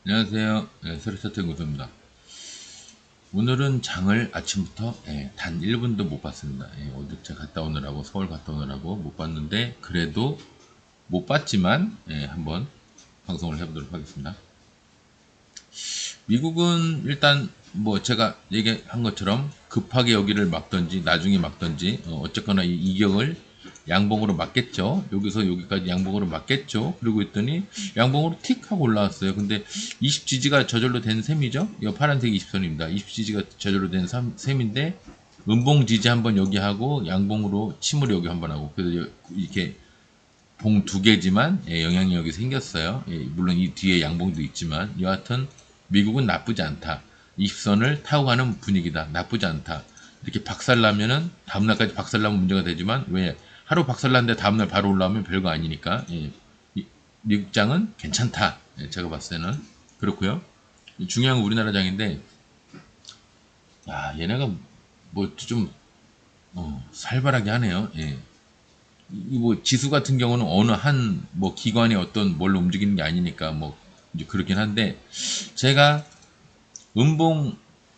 안녕하세요. 새로 스타트한 구소입니다. 오늘은 장을 아침부터 단 1분도 못 봤습니다. 어디 제가 갔다 오느라고 서울 갔다 오느라고 못 봤는데 그래도 못 봤지만 한번 방송을 해보도록 하겠습니다. 미국은 일단 뭐 제가 얘기한 것처럼 급하게 여기를 막던지 나중에 막던지 어쨌거나 이 이격을 양봉으로 맞겠죠. 여기서 여기까지 양봉으로 맞겠죠. 그러고 있더니 양봉으로 틱 하고 올라왔어요. 근데 20지지가 저절로 된 셈이죠. 이 파란색 20선입니다. 20지지가 저절로 된 셈인데 음봉 지지 한번 여기 하고 양봉으로 침을 여기 한번 하고 그래서 이렇게 봉 두 개지만 영향력이 생겼어요. 물론 이 뒤에 양봉도 있지만 여하튼 미국은 나쁘지 않다. 20선을 타고 가는 분위기다. 나쁘지 않다. 이렇게 박살나면은 다음날까지 박살나면 문제가 되지만 왜 하루 박살났는데 다음날 바로 올라오면 별거 아니니까 미국장은 괜찮다. 제가 봤을 때는 그렇고요. 중요한 건 우리나라 장인데 얘네가 뭐 좀 살벌하게 하네요. 뭐 지수 같은 경우는 어느 한 뭐 기관이 어떤 뭘로 움직이는 게 아니니까 뭐 이제 그렇긴 한데 제가 음봉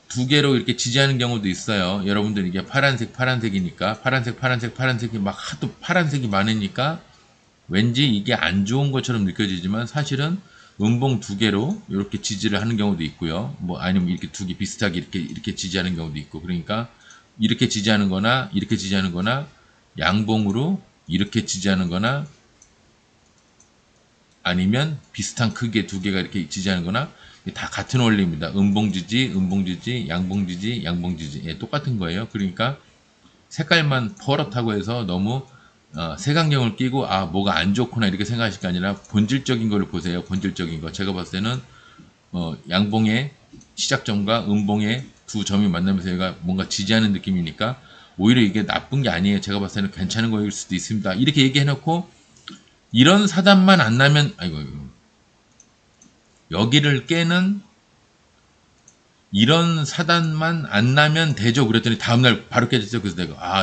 두 개로 이렇게 지지하는 경우도 있어요. 여러분들 이게 파란색이니까 파란색이 막 하도 파란색이 많으니까 왠지 이게 안 좋은 것처럼 느껴지지만 사실은 음봉 두 개로 이렇게 지지를 하는 경우도 있고요. 뭐 아니면 이렇게 두 개 비슷하게 이렇게 지지하는 경우도 있고 그러니까 이렇게 지지하는 거나 이렇게 지지하는 거나 양봉으로 이렇게 지지하는 거나 아니면 비슷한 크기의 두 개가 이렇게 지지하는 거나 다 같은 원리입니다. 음봉지지, 양봉지지 똑같은 거예요. 그러니까 색깔만 퍼렇다고 해서 너무 색안경을 끼고 뭐가 안 좋구나 이렇게 생각하실 게 아니라 본질적인 거를 보세요. 본질적인 거. 제가 봤을 때는 양봉의 시작점과 음봉의 두 점이 만나면서 얘가 뭔가 지지하는 느낌이니까 오히려 이게 나쁜 게 아니에요. 제가 봤을 때는 괜찮은 거일 수도 있습니다. 이렇게 얘기해놓고 이런 사단만 안 나면 아이고 여기를 깨는 이런 사단만 안 나면 되죠. 그랬더니 다음날 바로 깨졌어요. 그래서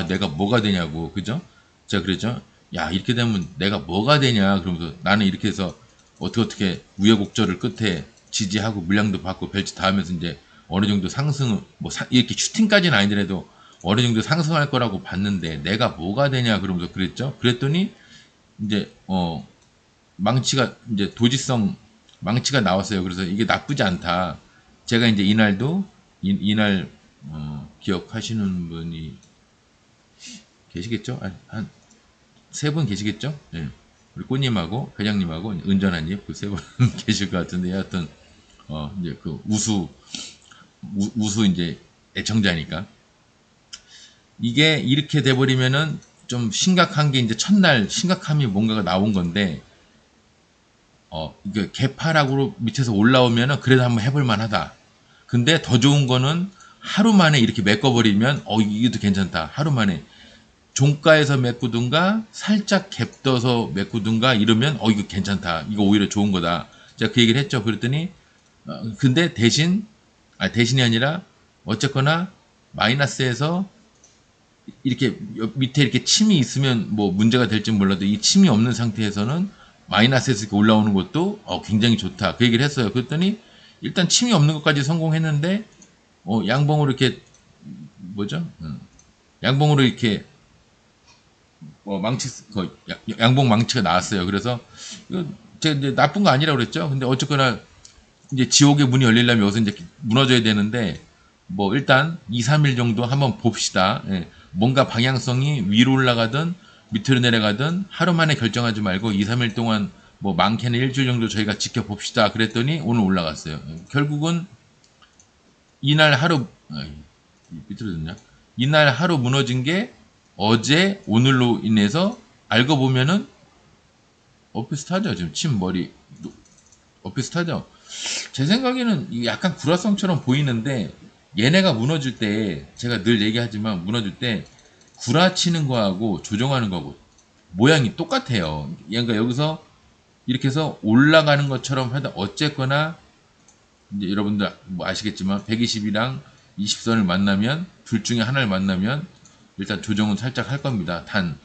내가 뭐가 되냐고 그죠? 제가 그랬죠. 야 이렇게 되면 내가 뭐가 되냐 그러면서 나는 이렇게 해서 어떻게 우여곡절을 끝에 지지하고 물량도 받고 별짓 다 하면서 이제 어느 정도 상승 뭐 이렇게 슈팅까지는 아니더라도 어느 정도 상승할 거라고 봤는데 내가 뭐가 되냐 그러면서 그랬죠. 그랬더니 이제 망치가 이제 도지성 망치가 나왔어요. 그래서 이게 나쁘지 않다. 제가 이제 이날도 이날 기억하시는 분이 계시겠죠? 한 세 분 계시겠죠? 예. 우리 꽃님하고 회장님하고 은전한님 그 세 분 계실 것 같은데 하여튼 이제 그 우수 이제 애청자니까 이게 이렇게 돼버리면은 좀 심각한 게 이제 첫날 심각함이 뭔가가 나온 건데 이게 개파락으로 밑에서 올라오면은 그래도 한번 해볼 만하다. 근데 더 좋은 거는 하루 만에 이렇게 메꿔버리면 이게 도 괜찮다. 하루 만에 종가에서 메꾸든가 살짝 갭 떠서 메꾸든가 이러면 이거 괜찮다. 이거 오히려 좋은 거다. 제가 그 얘기를 했죠. 그랬더니 근데 대신이 아니라 어쨌거나 마이너스에서 이렇게 밑에 이렇게 침이 있으면 뭐 문제가 될지 몰라도 이 침이 없는 상태에서는 마이너스에서 이렇게 올라오는 것도 굉장히 좋다. 그 얘기를 했어요. 그랬더니 일단 침이 없는 것까지 성공했는데 양봉으로 이렇게 뭐죠? 양봉으로 이렇게 양봉 망치가 나왔어요. 그래서 이거 제가 이제 나쁜 거 아니라고 그랬죠. 근데 어쨌거나 이제 지옥의 문이 열리려면 여기서 이제 무너져야 되는데 뭐 일단 2, 3일 정도 한번 봅시다. 뭔가 방향성이 위로 올라가든 밑으로 내려가든 하루 만에 결정하지 말고 2, 3일 동안 뭐 많게는 일주일 정도 저희가 지켜봅시다. 그랬더니 오늘 올라갔어요. 결국은 이날 하루 삐뚤어졌냐? 이날 하루 무너진 게 어제 오늘로 인해서 알고 보면은 비슷하죠. 지금 침 머리 비슷하죠. 제 생각에는 약간 구라성처럼 보이는데 얘네가 무너질 때 제가 늘 얘기하지만 무너질 때 구라치는 거하고 조정하는 거하고 모양이 똑같아요. 그러니까 여기서 이렇게 해서 올라가는 것처럼 하다 어쨌거나 이제 여러분들 뭐 아시겠지만 120이랑 20선을 만나면 둘 중에 하나를 만나면 일단 조정은 살짝 할 겁니다. 단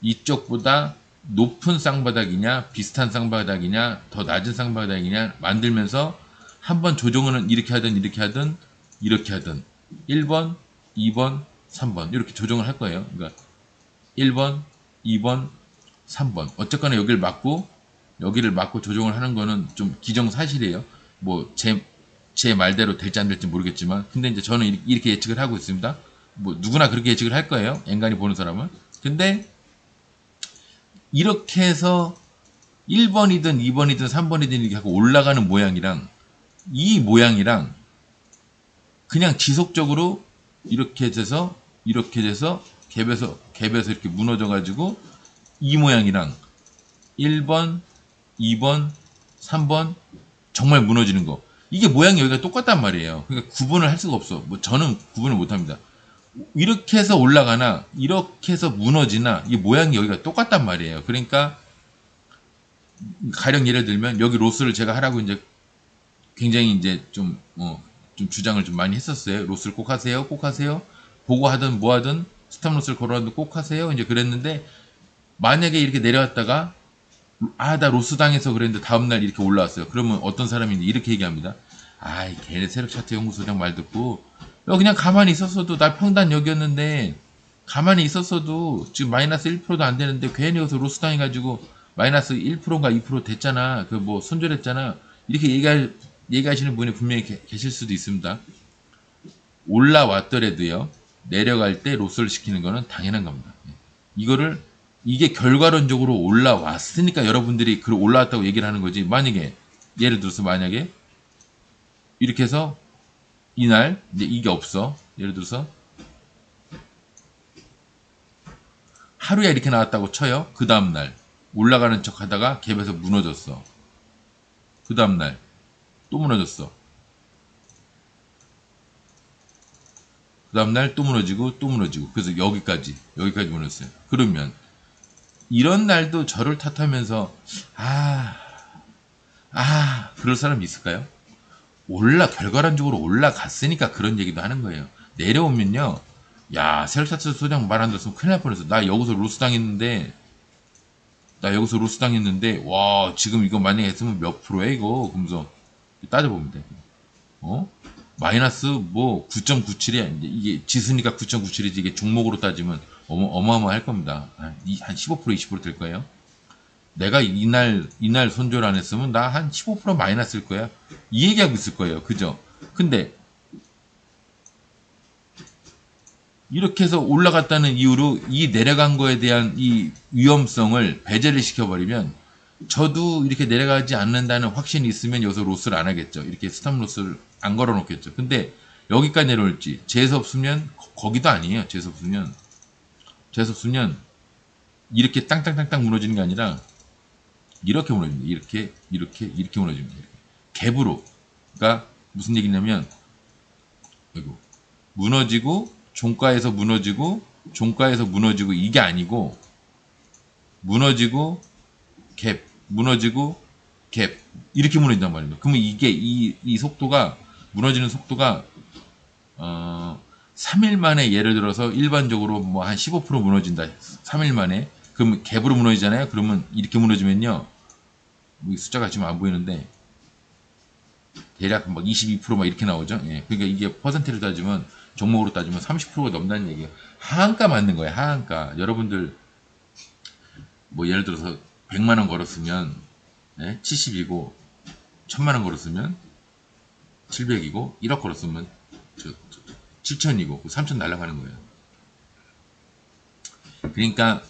이쪽보다 높은 쌍바닥이냐 비슷한 쌍바닥이냐 더 낮은 쌍바닥이냐 만들면서 한번 조정은 이렇게 하든 이렇게 하든 이렇게 하든 1번, 2번, 3번 이렇게 조정을 할 거예요. 그러니까 1번, 2번, 3번 어쨌거나 여기를 맞고 조정을 하는 거는 좀 기정사실이에요. 뭐 제 말대로 될지 안 될지 모르겠지만 근데 이제 저는 이렇게 예측을 하고 있습니다. 뭐 누구나 그렇게 예측을 할 거예요. 앵간히 보는 사람은. 근데 이렇게 해서 1번이든 2번이든 3번이든 이렇게 하고 올라가는 모양이랑 이 모양이랑 그냥 지속적으로 이렇게 돼서 갭에서 이렇게 무너져 가지고 이 모양이랑 1번, 2번, 3번 정말 무너지는 거. 이게 모양이 여기가 똑같단 말이에요. 그러니까 구분을 할 수가 없어. 뭐 저는 구분을 못 합니다. 이렇게 해서 올라가나 이렇게 해서 무너지나 이 모양이 여기가 똑같단 말이에요. 그러니까 가령 예를 들면 여기 로스를 제가 하라고 이제 굉장히 이제 좀 주장을 좀 많이 했었어요. 로스를 꼭 하세요. 꼭 하세요. 보고 하든 뭐 하든 스탑 로스를 걸어도 꼭 하세요. 이제 그랬는데 만약에 이렇게 내려왔다가 나 로스 당해서 그랬는데 다음날 이렇게 올라왔어요. 그러면 어떤 사람이 이렇게 얘기합니다. 아이, 걔네 세력 차트 연구소장 말 듣고, 그냥 가만히 있었어도, 나 평단 여기였는데, 가만히 있었어도, 지금 마이너스 1%도 안 되는데, 괜히 여기서 로스 당해가지고, 마이너스 1%인가 2% 됐잖아. 손절했잖아. 이렇게 얘기하시는 분이 분명히 계실 수도 있습니다. 올라왔더라도요, 내려갈 때 로스를 시키는 거는 당연한 겁니다. 이게 결과론적으로 올라왔으니까 여러분들이 올라왔다고 얘기를 하는 거지. 예를 들어서 만약에, 이렇게 해서, 이날, 이제 이게 없어. 예를 들어서, 하루에 이렇게 나왔다고 쳐요. 그 다음날, 올라가는 척 하다가 갭에서 무너졌어. 그 다음날, 또 무너졌어. 그 다음날 또 무너지고, 또 무너지고. 그래서 여기까지 무너졌어요. 그러면, 이런 날도 저를 탓하면서 그럴 사람이 있을까요? 결과론적으로 올라갔으니까 그런 얘기도 하는 거예요. 내려오면요, 야, 세력차트 소장 말 안 들었으면 큰일 날 뻔했어. 나 여기서 로스 당했는데, 와, 지금 이거 만약에 했으면 몇 프로야, 이거? 그러면서 따져보면 돼. 마이너스 9.97이야. 이게 지수니까 9.97이지, 이게 종목으로 따지면 어마어마할 겁니다. 한 15%, 20%될 거예요. 내가 이날 손절 안 했으면 나 한 15% 마이너스일 거야. 이 얘기하고 있을 거예요. 그죠? 근데 이렇게 해서 올라갔다는 이유로 이 내려간 거에 대한 이 위험성을 배제를 시켜버리면 저도 이렇게 내려가지 않는다는 확신이 있으면 여기서 로스를 안 하겠죠. 이렇게 스탑 로스를 안 걸어 놓겠죠. 근데 여기까지 내려올지 재수 없으면 거기도 아니에요. 재수 없으면 이렇게 땅땅땅땅 무너지는 게 아니라 이렇게 무너집니다. 이렇게 무너집니다. 갭으로. 그러니까 무슨 얘기냐면 무너지고 종가에서 무너지고 이게 아니고 무너지고 갭 이렇게 무너진단 말입니다. 그러면 이게 이 속도가 무너지는 속도가 3일 만에 예를 들어서 일반적으로 한 15% 무너진다. 3일 만에. 그러면 갭으로 무너지잖아요. 그러면 이렇게 무너지면요. 숫자가 지금 안 보이는데 대략 22% 이렇게 나오죠. 예. 그러니까 이게 퍼센트를 따지면 종목으로 따지면 30%가 넘는다는 얘기예요. 하한가 맞는 거예요. 하한가. 여러분들 예를 들어서 100만 원 걸었으면 70이고 1000만 원 걸었으면 700이고 1억 걸었으면 7000이고 3000 날아가는 거예요. 그러니까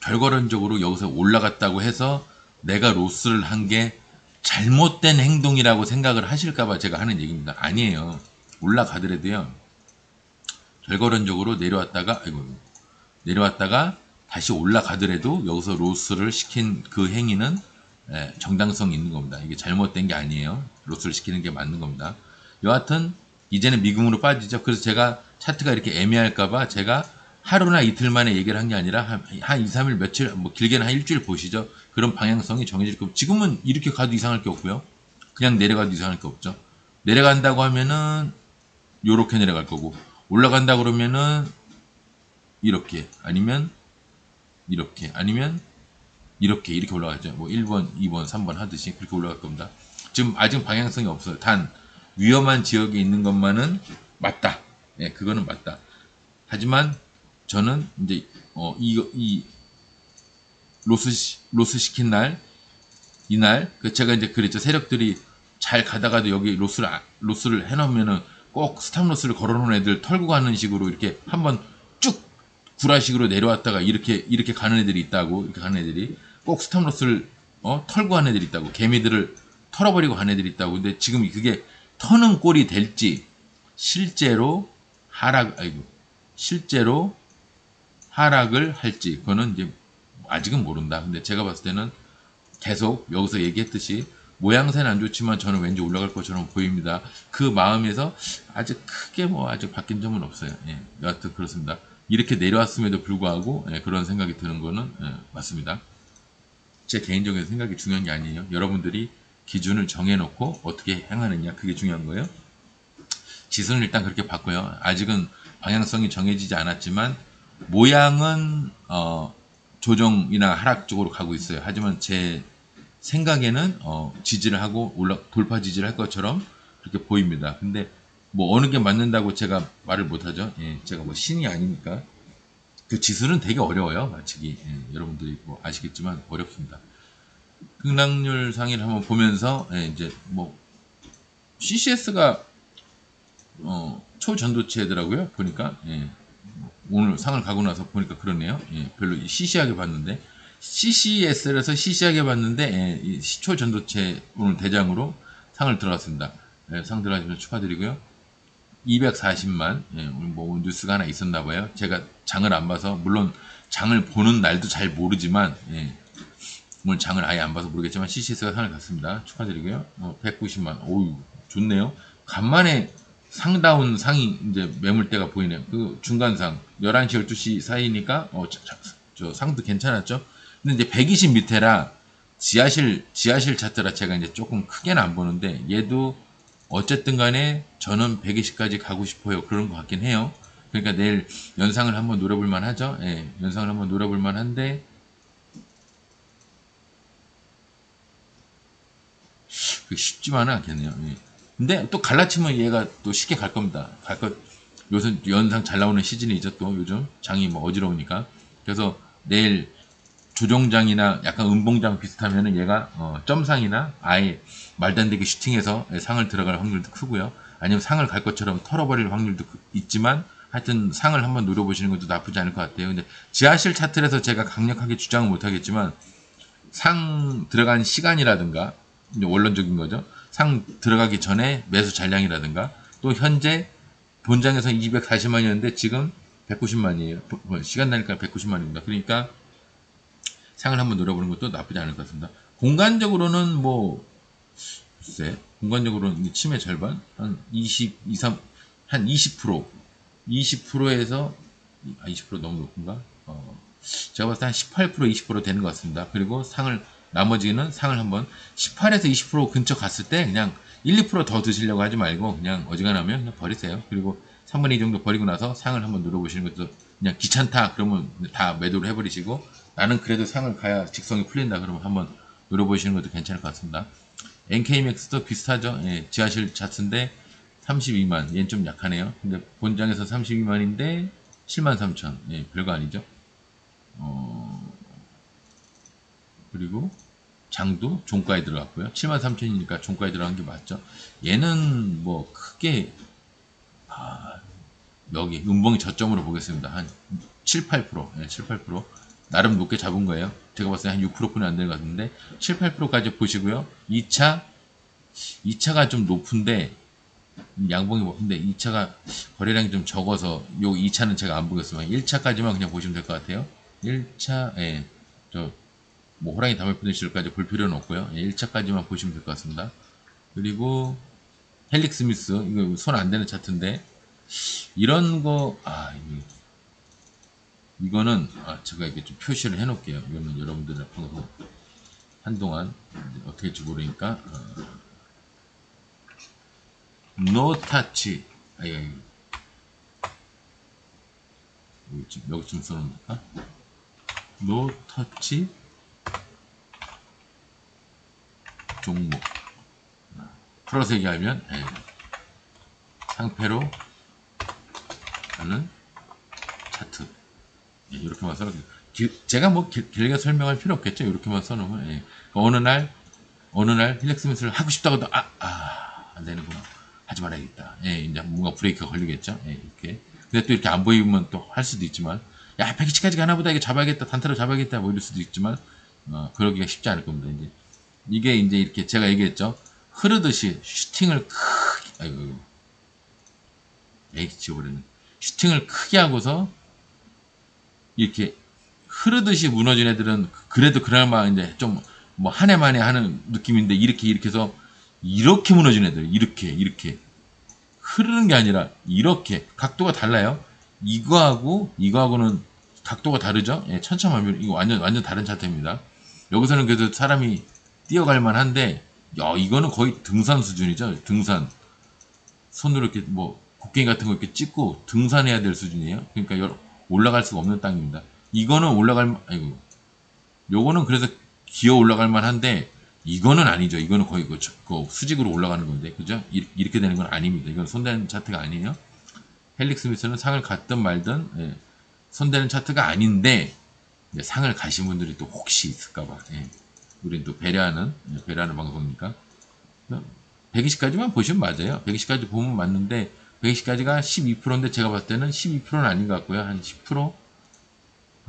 결과론적으로 여기서 올라갔다고 해서 내가 로스를 한 게 잘못된 행동이라고 생각을 하실까봐 제가 하는 얘기입니다. 아니에요. 올라가더라도요. 결과론적으로 내려왔다가 다시 올라가더라도 여기서 로스를 시킨 그 행위는 정당성이 있는 겁니다. 이게 잘못된 게 아니에요. 로스를 시키는 게 맞는 겁니다. 여하튼 이제는 미금으로 빠지죠. 그래서 제가 차트가 이렇게 애매할까봐 제가 하루나 이틀 만에 얘기를 한 게 아니라 한 2, 3일 며칠 길게는 한 일주일 보시죠. 그런 방향성이 정해질 거고 지금은 이렇게 가도 이상할 게 없고요. 그냥 내려가도 이상할 게 없죠. 내려간다고 하면은 요렇게 내려갈 거고 올라간다 그러면은 이렇게 아니면 이렇게 올라가죠. 1번, 2번, 3번 하듯이 그렇게 올라갈 겁니다. 지금 아직 방향성이 없어요. 단 위험한 지역에 있는 것만은 맞다. 예, 그거는 맞다. 하지만 저는 이제 이 로스 시킨 날 이날 제가 이제 그랬죠. 세력들이 잘 가다가도 여기 로스를 해놓으면은 꼭 스탑 로스를 걸어놓은 애들 털고 가는 식으로 이렇게 한번 쭉 구라식으로 내려왔다가 이렇게 가는 애들이 있다고. 이렇게 가는 애들이 꼭 스탑 로스를 털고 가는 애들이 있다고. 개미들을 털어버리고 가는 애들이 있다고. 근데 지금 그게 터는 꼴이 될지 실제로 실제로 하락을 할지 그거는 이제 아직은 모른다. 근데 제가 봤을 때는 계속 여기서 얘기했듯이 모양새는 안 좋지만 저는 왠지 올라갈 것처럼 보입니다. 그 마음에서 아직 크게 아직 바뀐 점은 없어요. 예, 여하튼 그렇습니다. 이렇게 내려왔음에도 불구하고 그런 생각이 드는 거는 맞습니다. 제 개인적인 생각이 중요한 게 아니에요. 여러분들이 기준을 정해놓고 어떻게 행하느냐 그게 중요한 거예요. 지수는 일단 그렇게 봤고요. 아직은 방향성이 정해지지 않았지만 모양은 조정이나 하락 쪽으로 가고 있어요. 하지만 제 생각에는 지지를 하고 돌파 지지를 할 것처럼 그렇게 보입니다. 근데 뭐 어느 게 맞는다고 제가 말을 못하죠. 예, 제가 뭐 신이 아니니까. 그 지수는 되게 어려워요. 맞추기. 예, 여러분들이 뭐 아시겠지만 어렵습니다. 극락률 상위를 한번 보면서 이제 뭐 CCS가 초전도체더라고요. 보니까 오늘 상을 가고 나서 보니까 그러네요. 별로 시시하게 봤는데 CCS에서 시시하게 봤는데 초전도체 오늘 대장으로 상을 들어갔습니다. 상 들어가시면 축하드리고요. 240만 오늘 뭐 뉴스가 하나 있었나 봐요. 제가 장을 안 봐서 물론 장을 보는 날도 잘 모르지만 오늘 장을 아예 안 봐서 모르겠지만 CCS가 상을 갔습니다. 축하드리고요. 190만 오유 좋네요. 간만에 상다운 상이 이제 매물대가 보이네요. 그 중간상 11시 12시 사이니까 저 상도 괜찮았죠. 근데 이제 120 밑에라 지하실 차트라 제가 이제 조금 크게는 안 보는데 얘도 어쨌든 간에 저는 120까지 가고 싶어요. 그런 것 같긴 해요. 그러니까 내일 연상을 한번 노려볼 만하죠. 예, 연상을 한번 노려볼 만한데 쉽지만은 않겠네요. 예. 근데 또 갈라치면 얘가 또 쉽게 갈 겁니다. 요새 연상 잘 나오는 시즌이죠. 또 요즘 장이 뭐 어지러우니까. 그래서 내일 조종장이나 약간 음봉장 비슷하면은 얘가 점상이나 아예 말도 안 되게 슈팅해서 상을 들어갈 확률도 크고요. 아니면 상을 갈 것처럼 털어버릴 확률도 있지만 하여튼 상을 한번 노려보시는 것도 나쁘지 않을 것 같아요. 근데 지하실 차트에서 제가 강력하게 주장은 못하겠지만 상 들어간 시간이라든가 원론적인 거죠. 상 들어가기 전에 매수 잔량이라든가 또 현재 본장에서 240만이었는데 지금 190만이에요. 시간 나니까 190만입니다. 그러니까 상을 한번 노려보는 것도 나쁘지 않을 것 같습니다. 공간적으로는 뭐 글쎄 공간적으로는 침해 절반 한 20, 23, 한 20% 20%에서 20% 너무 높은가? 제가 봤을 때 한 18% 20% 되는 것 같습니다. 그리고 나머지는 상을 한번 18에서 20% 근처 갔을 때 그냥 1, 2%더 드시려고 하지 말고 그냥 어지간하면 그냥 버리세요. 그리고 3분의 2 정도 버리고 나서 상을 한번 노려보시는 것도 그냥 귀찮다 그러면 다 매도를 해버리시고 나는 그래도 상을 가야 직성이 풀린다 그러면 한번 노려보시는 것도 괜찮을 것 같습니다. NK맥스도 비슷하죠. 예, 지하실 차트인데 32만 얘는 좀 약하네요. 근데 본장에서 32만인데 73,000 예, 별거 아니죠. 그리고 장도 종가에 들어갔고요. 73,000이니까 종가에 들어간 게 맞죠. 얘는 뭐 크게 여기 음봉이 저점으로 보겠습니다. 한 7, 8%, 예, 7, 8% 나름 높게 잡은 거예요. 제가 봤을 때 한 6%뿐이 안 되는 것 같은데 7, 8%까지 보시고요. 2차가 좀 높은데 양봉이 높은데 2차가 거래량이 좀 적어서 요 2차는 제가 안 보겠습니다. 1차까지만 그냥 보시면 될 것 같아요. 1차 뭐 호랑이 담을 푸는 시절까지 볼 필요는 없고요. 1차까지만 보시면 될 것 같습니다. 그리고 헬릭 스미스 이거 손 안 대는 차트인데 이런 거 이거는 제가 이렇게 좀 표시를 해 놓을게요. 이거는 여러분들 방송 한동안 어떻게 할지 모르니까 노 타치 여기 좀 써놓을까? 노 터치 종목 풀어서 얘기하면 상패로 하는 차트. 이렇게만 써놓고 제가 뭐 길게 설명할 필요 없겠죠. 이렇게만 써놓으면 어느 날 힐렉스 미스를 하고 싶다고도 안 되는구나. 하지 말아야겠다. 이제 뭔가 브레이크가 걸리겠죠. 이렇게. 근데 또 이렇게 안 보이면 또 할 수도 있지만, 야, 120까지 가나보다, 이거 잡아야겠다, 단타로 잡아야겠다, 뭐 이럴 수도 있지만, 그러기가 쉽지 않을 겁니다. 이게 이제 이렇게 제가 얘기했죠. 흐르듯이 슈팅을 크게, 아이고, 지워버렸네. 슈팅을 크게 하고서, 이렇게 흐르듯이 무너진 애들은 그래도 그나마 이제 좀 뭐 한 해 만에 하는 느낌인데, 이렇게 해서, 이렇게 무너진 애들, 이렇게. 흐르는 게 아니라, 이렇게. 각도가 달라요. 이거하고는 각도가 다르죠? 천차만별. 이거 완전 다른 차트입니다. 여기서는 그래도 사람이 뛰어갈 만한데, 이거는 거의 등산 수준이죠. 등산. 손으로 이렇게 곡괭이 같은 거 이렇게 찍고 등산해야 될 수준이에요. 그러니까 올라갈 수가 없는 땅입니다. 이거는 요거는 그래서 기어 올라갈 만한데, 이거는 아니죠. 이거는 거의 그 수직으로 올라가는 건데, 그죠? 이렇게 되는 건 아닙니다. 이건 손대는 차트가 아니에요. 헬릭스 미스는 상을 갔든 말든, 손대는 차트가 아닌데, 상을 가신 분들이 또 혹시 있을까봐, 우린 또 배려하는 방송이니까. 120까지만 보시면 맞아요. 120까지 보면 맞는데, 120까지가 12%인데, 제가 봤을 때는 12%는 아닌 것 같고요. 한 10%?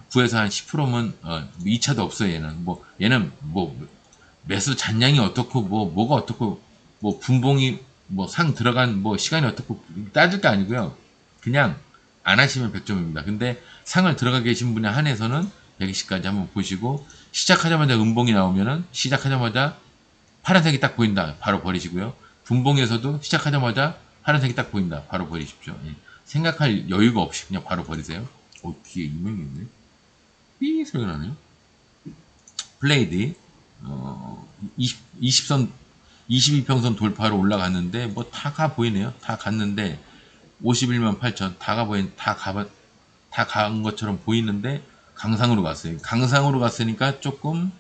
9에서 한 10%면, 2차도 없어요, 얘는. 얘는 매수 잔량이 어떻고, 뭐가 어떻고, 분봉이, 상 들어간, 시간이 어떻고, 따질 게 아니고요. 그냥, 안 하시면 100점입니다. 근데, 상을 들어가 계신 분에 한해서는 120까지 한번 보시고, 시작하자마자 음봉이 나오면은, 시작하자마자 파란색이 딱 보인다. 바로 버리시고요. 분봉에서도 시작하자마자 파란색이 딱 보인다. 바로 버리십시오. 생각할 여유가 없이 그냥 바로 버리세요. 뒤에 이명이 있네. 삐 소리가 나네요. 플레이드 20선 22평선 돌파로 올라갔는데 다 가 보이네요. 다 갔는데 51만 8천 다 간 것처럼 보이는데 강상으로 갔어요. 강상으로 갔으니까 조금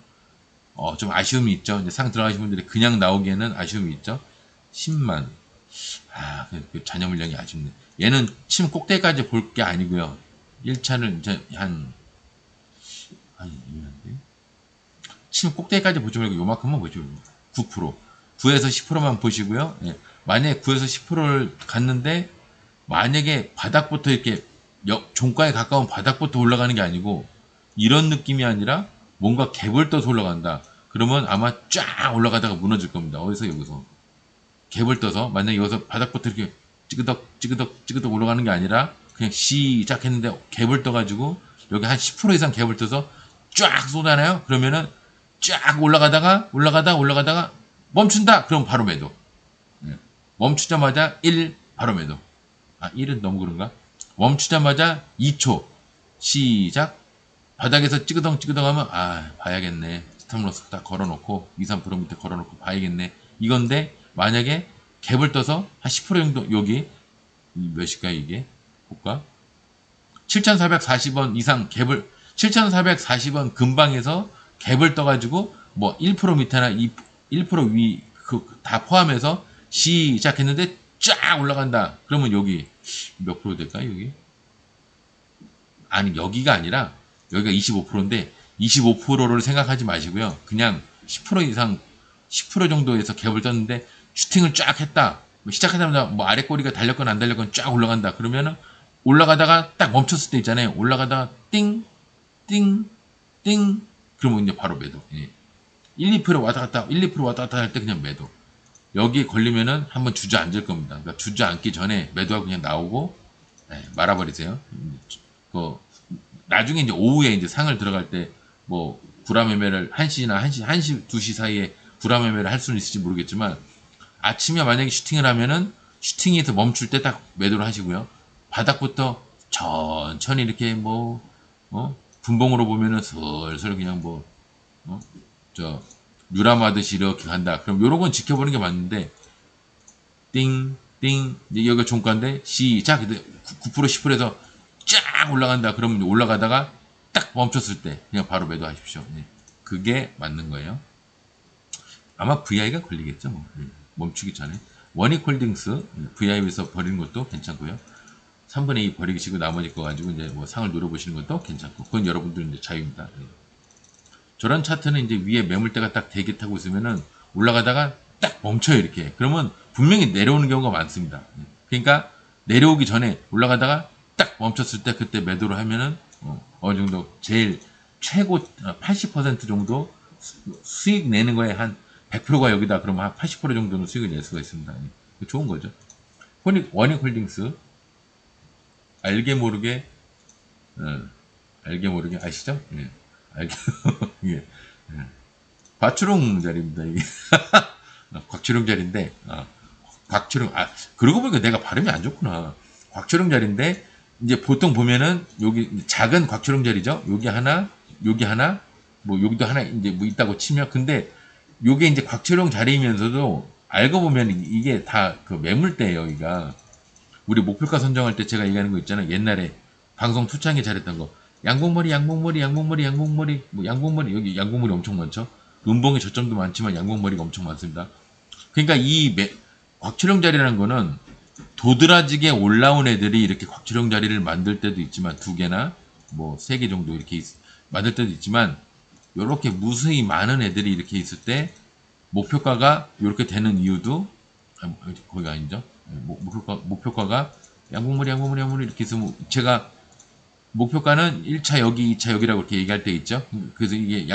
좀 아쉬움이 있죠. 이제 상 들어가신 분들이 그냥 나오기에는 아쉬움이 있죠. 10만 그 잔여 물량이 아쉽네. 얘는 침 꼭대기까지 볼 게 아니고요. 1차는 이제 침 꼭대기까지 보지 말고 요만큼만 보죠. 9%. 9에서 10%만 보시고요. 만약에 9에서 10%를 갔는데, 만약에 바닥부터 이렇게, 종가에 가까운 바닥부터 올라가는 게 아니고, 이런 느낌이 아니라, 뭔가 갭을 떠서 올라간다. 그러면 아마 쫙 올라가다가 무너질 겁니다. 여기서. 갭을 떠서, 만약에 여기서 바닥부터 이렇게 찌그덕 올라가는 게 아니라, 그냥 시작했는데 갭을 떠가지고, 여기 한 10% 이상 갭을 떠서 쫙 쏟아나요? 그러면은 쫙 올라가다가 멈춘다. 그럼 바로 매도. 멈추자마자 1 바로 매도. 1은 너무 그런가? 멈추자마자 2초 시작. 바닥에서 찌그덩 하면 봐야겠네. 스탑로스 딱 걸어놓고 2, 3% 밑에 걸어놓고 봐야겠네. 이건데 만약에 갭을 떠서 한 10% 정도 여기 몇일까 이게 볼까? 7,440원 이상 갭을 7,440원 근방에서 갭을 떠가지고 1% 밑에나 1% 위 다 포함해서 시작했는데 쫙 올라간다. 그러면 여기 몇 프로 될까 여기? 아니 여기가 아니라 여기가 25%인데 25%를 생각하지 마시고요. 그냥 10% 이상 10% 정도에서 갭을 떴는데 슈팅을 쫙 했다. 시작하자마자 아래 꼬리가 달렸건 안 달렸건 쫙 올라간다. 그러면은 올라가다가 딱 멈췄을 때 있잖아요. 올라가다가 띵 그러면 이제 바로 매도. 1, 2% 왔다 갔다 할 때 그냥 매도. 여기에 걸리면은 한번 주저앉을 겁니다. 그러니까 주저앉기 전에 매도하고 그냥 나오고 말아버리세요. 나중에 이제 오후에 이제 상을 들어갈 때 구라 매매를 1시 2시 사이에 구라 매매를 할 수는 있을지 모르겠지만 아침에 만약에 슈팅을 하면은 슈팅에서 멈출 때 딱 매도를 하시고요. 바닥부터 천천히 이렇게 분봉으로 보면은 슬슬 그냥 유람하듯이 이렇게 간다. 그럼 요런 건 지켜보는 게 맞는데, 이제 여기가 종가인데, 시작! 9% 10%에서 쫙 올라간다. 그러면 올라가다가 딱 멈췄을 때, 그냥 바로 매도하십시오. 그게 맞는 거예요. 아마 VI가 걸리겠죠, 멈추기 전에. 원익홀딩스 VI에서 버리는 것도 괜찮고요. 3분의 2 버리시고 나머지 거 가지고 이제 뭐 상을 노려보시는 것도 괜찮고, 그건 여러분들 이제 자유입니다. 저런 차트는 이제 위에 매물대가 딱 대기 타고 있으면은 올라가다가 딱 멈춰요, 이렇게. 그러면 분명히 내려오는 경우가 많습니다. 그러니까 내려오기 전에 올라가다가 딱 멈췄을 때 그때 매도를 하면은 어느 정도 제일 최고 80% 정도 수익 내는 거에 한 100%가 여기다 그러면 한 80% 정도는 수익을 낼 수가 있습니다. 좋은 거죠. 원익홀딩스 알게 모르게 알게 모르게 아시죠? 예. 알게 예. 예. 곽추룡 자리입니다. 이게 곽추룡 자리인데 곽추룡 그러고 보니까 내가 발음이 안 좋구나. 곽추룡 자리인데 이제 보통 보면은 여기 작은 곽추룡 자리죠. 여기 하나 뭐 여기도 하나 이제 뭐 있다고 치면, 근데 요게 이제 곽추룡 자리이면서도 알고 보면 이게 다 그 매물대예요. 여기가 우리 목표가 선정할 때 제가 얘기하는 거 있잖아요. 옛날에 방송 투창에 잘했던 거. 양봉머리 뭐 양봉머리 여기 양봉머리 엄청 많죠. 음봉의 저점도 많지만 양봉머리가 엄청 많습니다. 그러니까 이 곽추룡 자리라는 거는 도드라지게 올라온 애들이 이렇게 곽추룡 자리를 만들 때도 있지만 2개나 뭐 3개 정도 이렇게 만들 때도 있지만, 이렇게 무수히 많은 애들이 이렇게 있을 때 목표가가 이렇게 되는 이유도 거기가 아니죠. 목표가가 양봉머리 이렇게 해서 제가 목표가는 1차 여기 2차 여기라고 이렇게 얘기할 때 있죠. 그래서 이게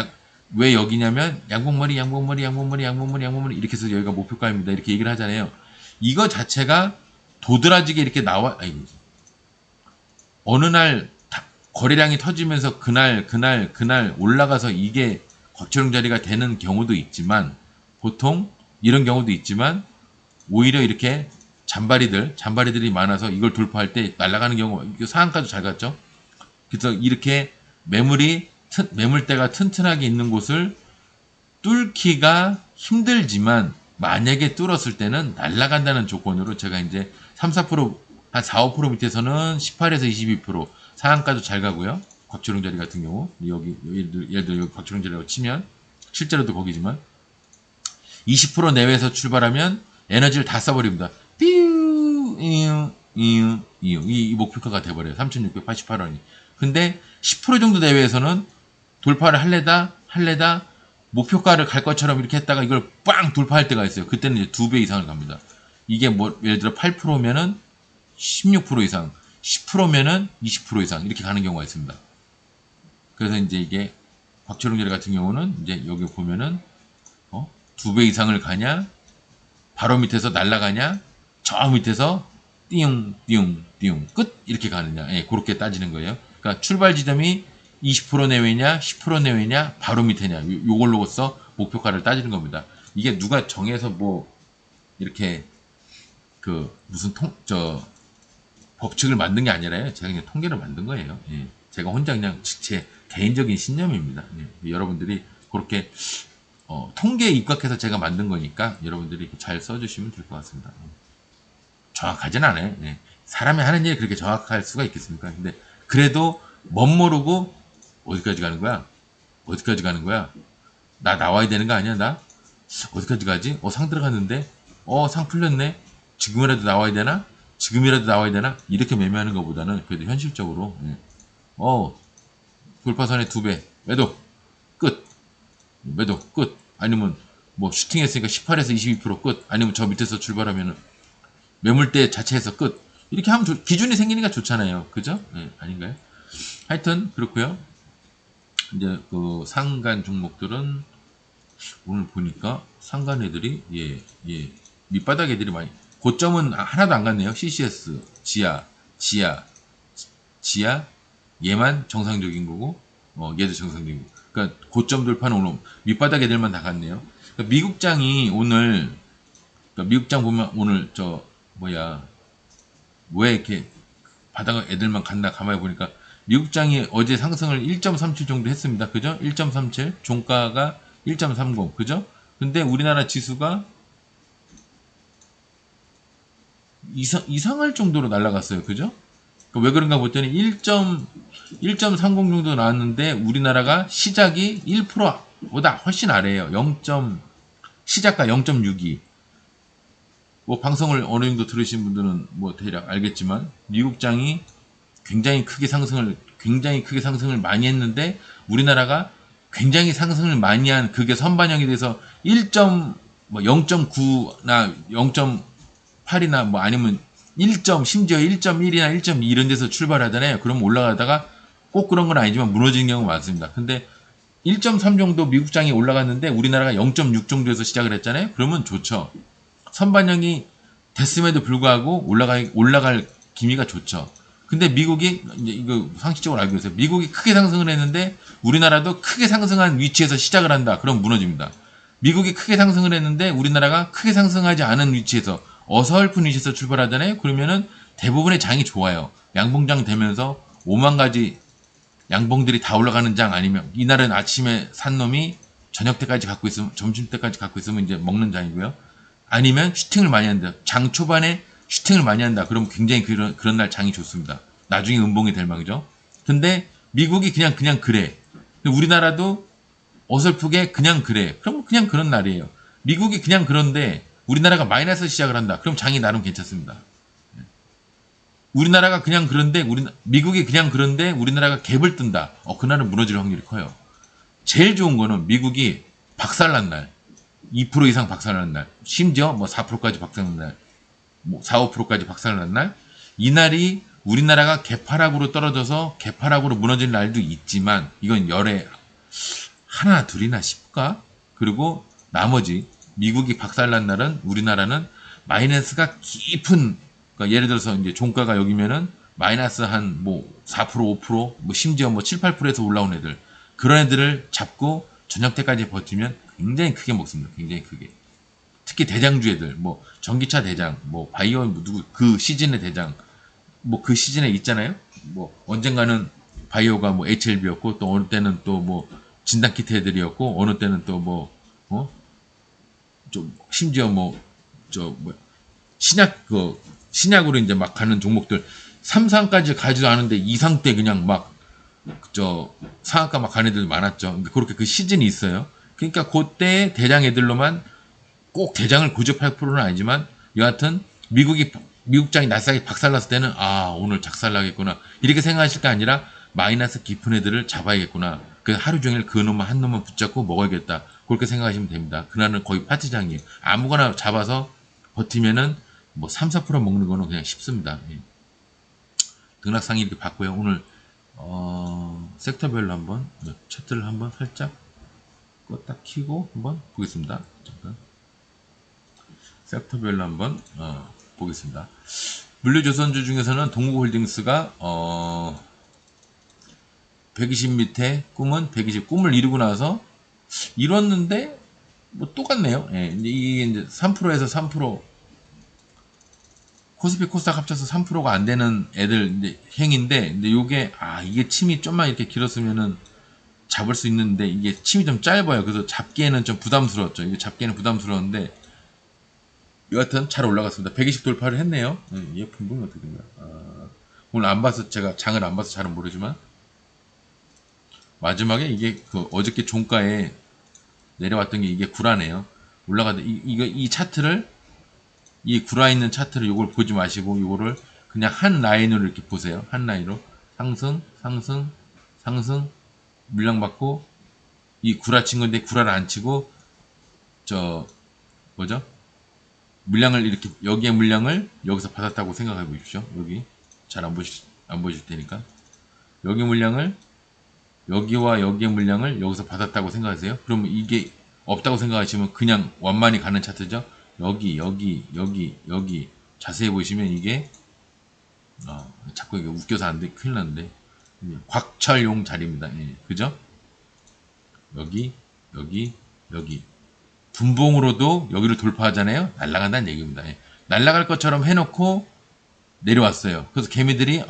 왜 여기냐면 양봉머리 이렇게 해서 여기가 목표가입니다 이렇게 얘기를 하잖아요. 이거 자체가 도드라지게 이렇게 나와, 어느 날 거래량이 터지면서 그날 올라가서 이게 곽추룡 자리가 되는 경우도 있지만, 보통 이런 경우도 있지만 오히려 이렇게 잔바리들이 많아서 이걸 돌파할 때 날아가는 경우, 상한가도 잘 갔죠. 그래서 이렇게 매물대가 튼튼하게 있는 곳을 뚫기가 힘들지만 만약에 뚫었을 때는 날아간다는 조건으로 제가 이제 3, 4%, 한 4, 5% 밑에서는 18에서 22% 상한가도 잘 가고요. 곽추룡 자리 같은 경우 여기 예를 들어 여기 곽추룡 자리라고 치면 실제로도 거기지만 20% 내외에서 출발하면 에너지를 다 써버립니다. 이 목표가가 돼버려요. 3,688원이. 근데 10% 정도 내외에서는 돌파를 할래다 목표가를 갈 것처럼 이렇게 했다가 이걸 빵 돌파할 때가 있어요. 그때는 이제 2배 이상을 갑니다. 이게 뭐 예를 들어 8%면은 16% 이상, 10%면은 20% 이상 이렇게 가는 경우가 있습니다. 그래서 이제 이게 곽추룡 자리 같은 경우는 이제 여기 보면은 2배 이상을 가냐, 바로 밑에서 날아가냐, 저 밑에서 띵 끝 이렇게 가느냐, 그렇게 따지는 거예요. 그러니까 출발 지점이 20% 내외냐, 10% 내외냐, 바로 밑에냐, 요걸로써 목표가를 따지는 겁니다. 이게 누가 정해서 뭐 이렇게 그 무슨 법칙을 만든 게 아니라요. 제가 그냥 통계를 만든 거예요. 제가 혼자 그냥 제 개인적인 신념입니다. 여러분들이 그렇게 통계에 입각해서 제가 만든 거니까 여러분들이 잘 써주시면 될 것 같습니다. 정확하진 않아요. 사람이 하는 일이 그렇게 정확할 수가 있겠습니까? 근데 그래도 멋모르고 어디까지 가는 거야? 나 나와야 되는 거 아니야? 나 어디까지 가지? 상 들어갔는데 상 풀렸네. 지금이라도 나와야 되나? 이렇게 매매하는 것보다는 그래도 현실적으로 돌파선의 2배 매도 끝, 아니면 뭐 슈팅했으니까 18에서 22% 끝, 아니면 저 밑에서 출발하면은 매물대 자체에서 끝, 이렇게 하면 기준이 생기니까 좋잖아요. 그죠? 아닌가요? 하여튼 그렇고요. 이제 그 상간 종목들은 오늘 보니까 상간 애들이 밑바닥 애들이 많이, 고점은 하나도 안 갔네요. CCS, 지아 얘만 정상적인 거고 얘도 정상적인 거. 그러니까 고점 돌파는 오늘 밑바닥 애들만 다 갔네요. 그러니까 미국장이 오늘, 미국장 보면 오늘 왜 이렇게 바닥 애들만 간다 가만히 보니까 미국장이 어제 상승을 1.37 정도 했습니다. 그죠? 1.37, 종가가 1.30, 그죠? 근데 우리나라 지수가 이상할 정도로 날아갔어요. 그죠? 그러니까 왜 그런가 봤더니 1.30 정도 나왔는데 우리나라가 시작이 1%보다 훨씬 아래에요. 시작가 0.62. 뭐 방송을 어느 정도 들으신 분들은 뭐 대략 알겠지만 미국장이 굉장히 크게 상승을 많이 했는데 우리나라가 굉장히 상승을 많이 한 그게 선반영이 돼서 0.9나 0.8이나 뭐 아니면 1점 심지어 1.1이나 1.2 이런 데서 출발하잖아요. 그럼 올라가다가 꼭 그런 건 아니지만 무너지는 경우가 많습니다. 근데 1.3 정도 미국장이 올라갔는데 우리나라가 0.6 정도에서 시작을 했잖아요. 그러면 좋죠. 선반영이 됐음에도 불구하고 올라갈 기미가 좋죠. 근데 미국이 이제 이거 상식적으로 알고 계세요. 미국이 크게 상승을 했는데 우리나라도 크게 상승한 위치에서 시작을 한다. 그럼 무너집니다. 미국이 크게 상승을 했는데 우리나라가 크게 상승하지 않은 위치에서 어설픈 위치에서 출발하잖아요. 그러면은 대부분의 장이 좋아요. 양봉장 되면서 5만 가지 양봉들이 다 올라가는 장 아니면 이날은 아침에 산 놈이 저녁 때까지 갖고 있으면 점심 때까지 갖고 있으면 이제 먹는 장이고요. 아니면 슈팅을 많이 한다. 장 초반에 슈팅을 많이 한다. 그럼 굉장히 그런 날 장이 좋습니다. 나중에 음봉이 될 망이죠. 근데 미국이 그냥 그래. 근데 우리나라도 어설프게 그냥 그래. 그럼 그냥 그런 날이에요. 미국이 그냥 그런데 우리나라가 마이너스 시작을 한다. 그럼 장이 나름 괜찮습니다. 우리나라가 그냥 그런데 미국이 그냥 그런데 우리나라가 갭을 뜬다. 그날은 무너질 확률이 커요. 제일 좋은 거는 미국이 박살난 날, 2% 이상 박살난 날, 심지어 뭐 4%까지 박살난 날, 뭐 4, 5%까지 박살난 날, 이날이 우리나라가 개파락으로 떨어져서 개파락으로 무너질 날도 있지만 이건 열에 하나 둘이나 싶을까? 그리고 나머지 미국이 박살난 날은 우리나라는 마이너스가 깊은, 그러니까 예를 들어서 이제 종가가 여기면은 마이너스 한 뭐 4%, 5%, 뭐 심지어 뭐 7, 8%에서 올라온 애들, 그런 애들을 잡고 저녁 때까지 버티면 굉장히 크게 먹습니다. 굉장히 크게. 특히 대장주 애들, 뭐 전기차 대장, 뭐 바이오 누구 그 시즌의 대장, 뭐 그 시즌에 있잖아요. 뭐 언젠가는 바이오가 뭐 HLB였고 또 어느 때는 또 뭐 진단키트 애들이었고 어느 때는 또 뭐 좀 심지어 뭐 신약으로 이제 막 가는 종목들 3상까지 가지도 않은데 2상 때 그냥 막 상한가 막 가는 애들 많았죠. 그러니까 그렇게 그 시즌이 있어요. 그러니까 그때 대장 애들로만 꼭 대장을 고집할 프로는 아니지만 여하튼 미국장이 낯싸게 박살났을 때는 오늘 작살나겠구나 이렇게 생각하실 게 아니라 마이너스 깊은 애들을 잡아야겠구나. 그 하루 종일 그 놈만 한 놈만 붙잡고 먹어야겠다. 그렇게 생각하시면 됩니다. 그날은 거의 파티장이에요. 아무거나 잡아서 버티면은 뭐 3, 4% 먹는 거는 그냥 쉽습니다. 예. 등락상이 이렇게 봤고요. 오늘 섹터별로 한번 차트를 한번 살짝 껐다 키고 한번 보겠습니다. 잠깐. 섹터별로 한번 보겠습니다. 물류조선주 중에서는 동국홀딩스가 120 밑에 꿈은 120 꿈을 이루고 나서 이뤘는데 뭐 똑같네요. 예, 이게 이제 3%에서 3% 코스피 코스닥 합쳐서 3%가 안 되는 애들 이제 행인데 근데 요게 이게 침이 좀만 이렇게 길었으면은 잡을 수 있는데 이게 침이 좀 짧아요. 그래서 잡기에는 좀 부담스러웠죠. 이게 잡기에는 부담스러웠는데 여하튼 잘 올라갔습니다. 120 돌파를 했네요. 얘 분봉이 어떻게 된가? 오늘 안 봐서 제가 장을 안 봐서 잘은 모르지만 마지막에 이게 어저께 종가에 내려왔던 게 이게 구라네요. 올라가다 이 차트를 이 구라 있는 차트를 이걸 보지 마시고 이거를 그냥 한 라인으로 이렇게 보세요. 한 라인으로 상승, 상승, 상승, 물량 받고 이 구라 친 건데 구라를 안 치고 물량을 이렇게 여기에 물량을 여기서 받았다고 생각해 보십시오. 여기 잘 안 보실 테니까 여기 물량을 여기와 여기의 물량을 여기서 받았다고 생각하세요. 그러면 이게 없다고 생각하시면 그냥 완만히 가는 차트죠. 여기 자세히 보시면 이게 자꾸 이게 웃겨서 안 돼. 큰일 났는데 곽철용 자리입니다. 예, 그죠? 여기 분봉으로도 여기를 돌파하잖아요. 날아간다는 얘기입니다. 예. 날아갈 것처럼 해놓고 내려왔어요. 그래서 개미들이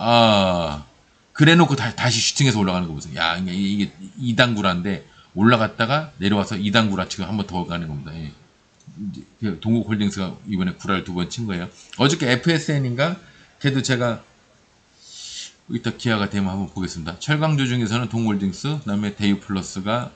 그래 놓고 다시 슈팅해서 올라가는 거 보세요. 야, 이게 2단 구라인데 올라갔다가 내려와서 2단 구라 치고 한 번 더 가는 겁니다. 예. 동국홀딩스가 이번에 구라를 2번 친 거예요. 어저께 FSN인가? 걔도 제가 이따 기회가 되면 한번 보겠습니다. 철강주 중에서는 동국홀딩스, 그 다음에 데이플러스가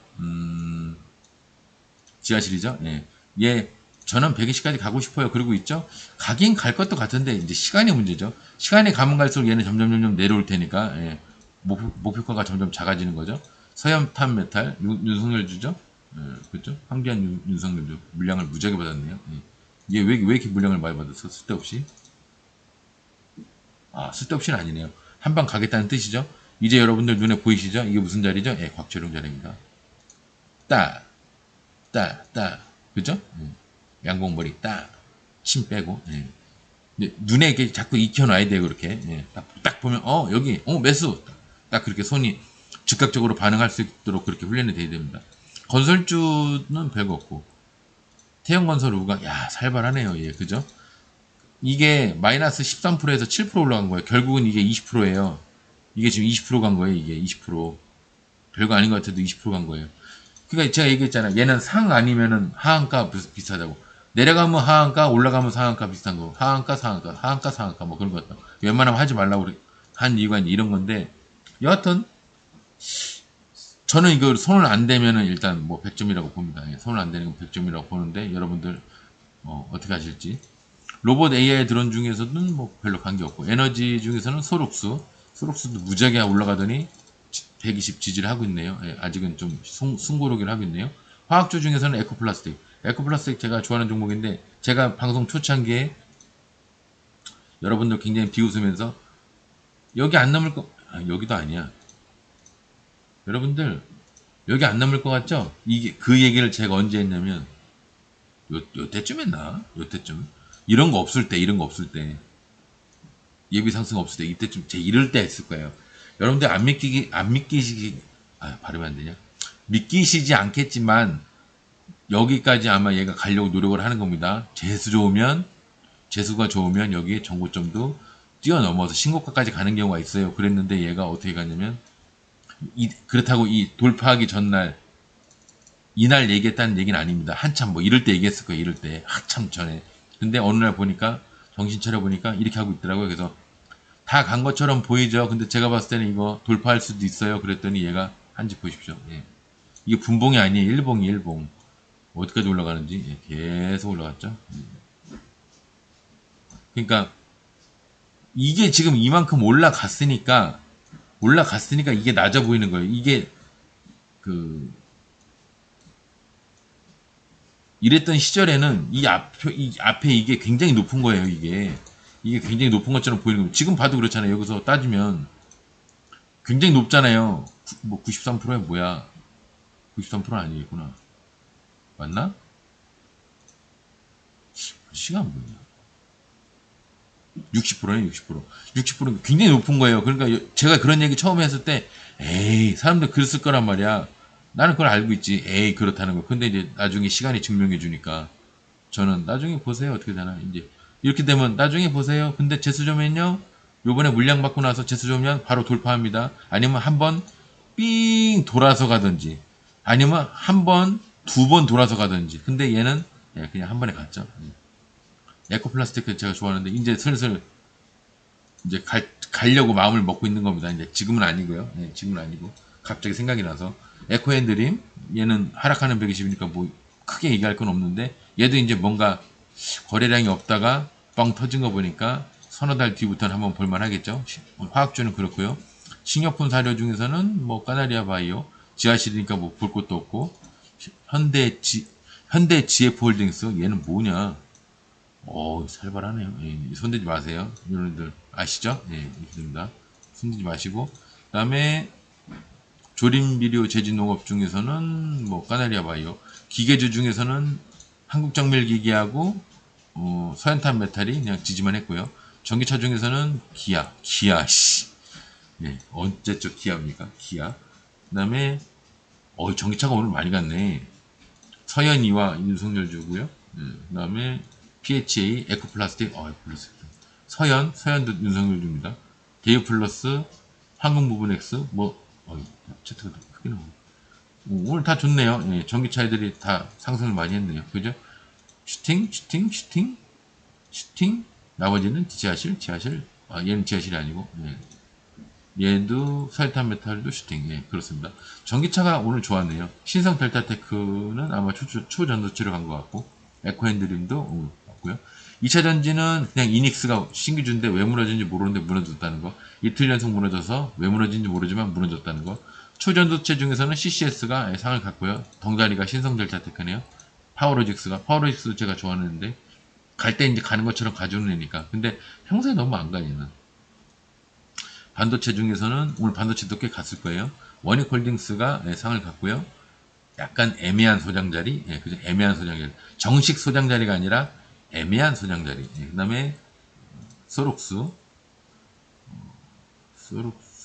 지하실이죠. 예. 얘 저는 120까지 가고 싶어요. 그러고 있죠. 가긴 갈 것도 같은데 이제 시간이 문제죠. 시간이 가면 갈수록 얘는 점점 내려올 테니까 예. 목표가가 점점 작아지는 거죠. 서현탄 메탈 윤석열 주죠. 예, 그렇죠. 황비안 윤석열 주 물량을 무지하게 받았네요. 예. 얘 왜 이렇게 물량을 많이 받았어? 쓸데없이? 아, 쓸데없이는 아니네요. 한 방 가겠다는 뜻이죠. 이제 여러분들 눈에 보이시죠? 이게 무슨 자리죠? 예, 곽철용 자리입니다. 딱, 딱, 그죠? 양봉머리 딱, 침 빼고. 예. 눈에 이렇게 자꾸 익혀놔야 돼요, 그렇게. 예. 딱 보면, 여기, 매수. 딱 그렇게 손이 즉각적으로 반응할 수 있도록 그렇게 훈련이 돼야 됩니다. 건설주는 별거 없고. 태형건설 우가, 야, 살벌하네요, 예, 그죠? 이게 마이너스 13%에서 7% 올라간 거예요. 결국은 이게 20%예요. 이게 지금 20%간 거예요, 이게 20%. 별거 아닌 것 같아도 20%간 거예요. 그러니까 제가 얘기했잖아요. 얘는 상 아니면은 하한가 비슷하다고. 내려가면 하한가, 올라가면 상한가 비슷한 거. 하한가, 상한가, 하한가, 상한가 뭐 그런 거 같다. 웬만하면 하지 말라고 한 이유가 이런 건데 여하튼 저는 이걸 손을 안 대면은 일단 뭐 100점이라고 봅니다. 예, 손을 안 대는 건 100점이라고 보는데 여러분들 어떻게 하실지. 로봇 AI 드론 중에서는 뭐 별로 관계없고 에너지 중에서는 소록수도 무지하게 올라가더니 120 지지를 하고 있네요. 예, 아직은 좀 숨고르기를 하고 있네요. 화학주 중에서는 에코플라스틱 제가 좋아하는 종목인데 제가 방송 초창기에 여러분들 굉장히 비웃으면서 여기 안 넘을 거 여기도 아니야. 여러분들 여기 안 넘을 것 같죠? 이게 그 얘기를 제가 언제 했냐면 요때쯤 했나? 요때쯤 이런 거 없을 때 예비 상승 없을 때 이때쯤 제 이럴 때 했을 거예요. 여러분들 안 믿기시기 발음이 안 되냐? 믿기시지 않겠지만 여기까지 아마 얘가 가려고 노력을 하는 겁니다. 재수가 좋으면 여기에 정고점도 뛰어넘어서 신고가까지 가는 경우가 있어요. 그랬는데 얘가 어떻게 갔냐면 그렇다고 이 돌파하기 전날 이날 얘기했다는 얘기는 아닙니다. 한참 뭐 이럴 때 얘기했을 거예요. 이럴 때 한참 전에. 근데 어느 날 보니까 정신 차려 보니까 이렇게 하고 있더라고요. 그래서 다 간 것처럼 보이죠. 근데 제가 봤을 때는 이거 돌파할 수도 있어요. 그랬더니 얘가 한지 보십시오. 예. 이게 분봉이 아니에요. 일봉. 어디까지 올라가는지 계속 올라갔죠. 그러니까 이게 지금 이만큼 올라갔으니까 이게 낮아 보이는 거예요. 이게 그 이랬던 시절에는 이 앞에 이게 굉장히 높은 거예요. 이게 굉장히 높은 것처럼 보이는 거예요. 지금 봐도 그렇잖아요. 여기서 따지면 굉장히 높잖아요. 뭐 93%야 뭐야? 93%는 아니겠구나. 맞나? 시간 뭐냐? 60%네, 60%. 60%는 굉장히 높은 거예요. 그러니까 제가 그런 얘기 처음 했을 때, 에이, 사람들 그랬을 거란 말이야. 나는 그걸 알고 있지. 에이, 그렇다는 거. 근데 이제 나중에 시간이 증명해 주니까, 저는 나중에 보세요. 어떻게 되나. 이제, 이렇게 되면 나중에 보세요. 근데 재수조면요, 요번에 물량 받고 나서 재수조면 바로 돌파합니다. 아니면 한번 삥 돌아서 가든지, 아니면 한 번, 두 번 돌아서 가든지. 근데 얘는 그냥 한 번에 갔죠. 에코플라스틱 제가 좋아하는데 이제 슬슬 이제 가려고 마음을 먹고 있는 겁니다. 이제 지금은 아니고요. 지금은 아니고 갑자기 생각이 나서 에코앤드림 얘는 하락하는 120이니까 뭐 크게 얘기할 건 없는데 얘도 이제 뭔가 거래량이 없다가 뻥 터진 거 보니까 서너 달 뒤부터는 한번 볼만 하겠죠. 화학주는 그렇고요. 식료품 사료 중에서는 뭐 까나리아 바이오 지하실이니까 뭐 볼 것도 없고 현대 GF홀딩스 얘는 뭐냐? 살벌하네요. 예, 손대지 마세요. 여러분들 아시죠? 예, 이렇게 됩니다. 손대지 마시고, 그 다음에 조림비료 제진농업 중에서는 뭐 까나리아 바이오, 기계주 중에서는 한국정밀기계하고 서현탄 메탈이 그냥 지지만 했고요. 전기차 중에서는 기아 씨, 예, 언제적 기아입니까? 기아. 그 다음에 전기차가 오늘 많이 갔네. 서현이와 윤석열 주고요. 그 다음에 PHA, 에코플라스틱, 서현도 윤석열 줍니다. 게이플러스, 한국무브넥스, 차트가 크게 나오네. 오늘 다 좋네요. 예, 전기차 애들이 다 상승을 많이 했네요. 그죠? 슈팅. 나머지는 지하실. 얘는 지하실이 아니고, 얘도 사이탄 메탈도 슈팅. 예, 그렇습니다. 전기차가 오늘 좋았네요. 신성 델타테크는 아마 초전도체로 간 것 같고, 에코핸드림도 맞고요. 2차 전지는 그냥 이닉스가 신규주인데 왜 무너진지 모르는데 무너졌다는 거. 이틀 연속 무너져서 왜 무너진지 모르지만 무너졌다는 거. 초전도체 중에서는 CCS가 상을 갖고요. 덩다리가 신성델타테크네요. 파워로직스도 제가 좋아하는데 갈 때 이제 가는 것처럼 가주는 애니까. 근데 평소에 너무 안 가, 얘는. 반도체 중에서는 오늘 반도체도 꽤 갔을 거예요. 원익홀딩스가 상을 갖고요. 약간 애매한 소장자리, 그죠? 애매한 소장자리. 정식 소장자리가 아니라 애매한 소장자리. 그 다음에 소록스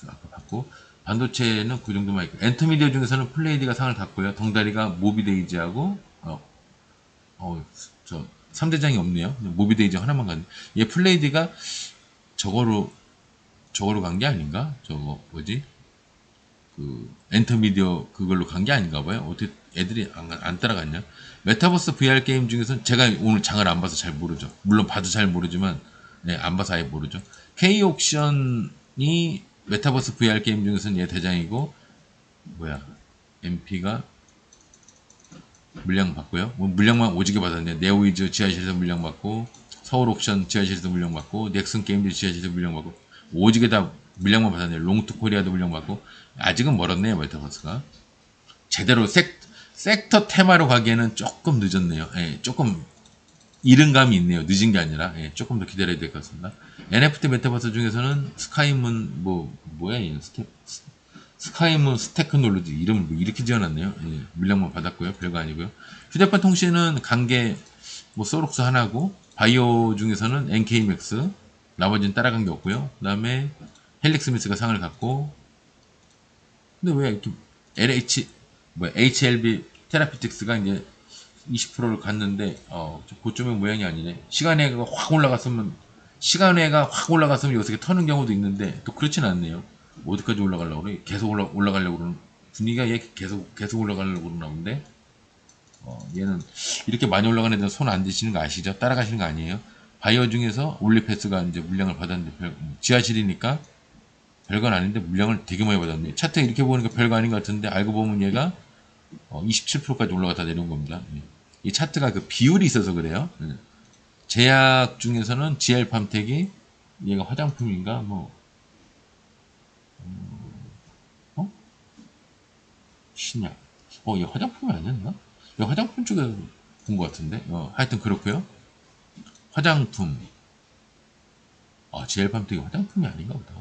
아까 봤고, 반도체는 그 정도만 있고, 엔터미디어 중에서는 플레이디가 상을 갖고요. 덩다리가 모비데이지하고, 저 3대장이 없네요. 모비데이지 하나만 갔네. 얘 플레이디가 저거로 간 게 아닌가? 저거 뭐지? 그 엔터미디어 그걸로 간 게 아닌가 봐요. 어떻게 애들이 안 따라갔냐? 메타버스 VR 게임 중에서 제가 오늘 장을 안 봐서 잘 모르죠. 물론 봐도 잘 모르지만 안 봐서 아예 모르죠. K옥션이 메타버스 VR 게임 중에서는 얘 대장이고 MP가 물량 받고요. 뭐 물량만 오지게 받았네. 네오이즈 지하실에서 물량 받고 서울옥션 지하실에서 물량 받고 넥슨 게임즈 지하실에서 물량 받고 오지게 다 물량만 받았네. 롱투 코리아도 물량 받고 아직은 멀었네요. 메타버스가 제대로 섹터 테마로 가기에는 조금 늦었네요. 조금 이른 감이 있네요. 늦은 게 아니라 조금 더 기다려야 될 것 같습니다. NFT 메타버스 중에서는 스카이문 뭐야 얘는 스카이문 스테크놀로지 이름 뭐 이렇게 지어놨네요. 물량만 받았고요. 별거 아니고요. 휴대폰 통신은 관계 소록스 하나고 바이오 중에서는 NK맥스 나머지는 따라간 게 없고요. 그 다음에 헬릭스미스가 상을 갖고 근데 왜 이렇게 HLB 테라피틱스가 이제 20%를 갔는데 고점의 모양이 아니네. 시간외가 확 올라갔으면 요새 터는 경우도 있는데 또 그렇진 않네요. 어디까지 올라가려고 그래? 계속 올라가려고 그러는 분위기가 얘 계속 올라가려고 그러나 본데 얘는 이렇게 많이 올라가는 애들은 손 안 드시는 거 아시죠? 따라가시는 거 아니에요? 바이오 중에서 올리패스가 이제 물량을 받았는데 지하실이니까 별건 아닌데 물량을 되게 많이 받았네. 차트 이렇게 보니까 별거 아닌 것 같은데 알고 보면 얘가 27%까지 올라갔다 내려온 겁니다. 이 차트가 그 비율이 있어서 그래요. 제약 중에서는 GL팜텍이 얘가 화장품인가 신약 얘 화장품이 아니었나? 얘 화장품 쪽에 본 것 같은데 하여튼 그렇고요. 화장품 GL팜텍이 화장품이 아닌가 보다.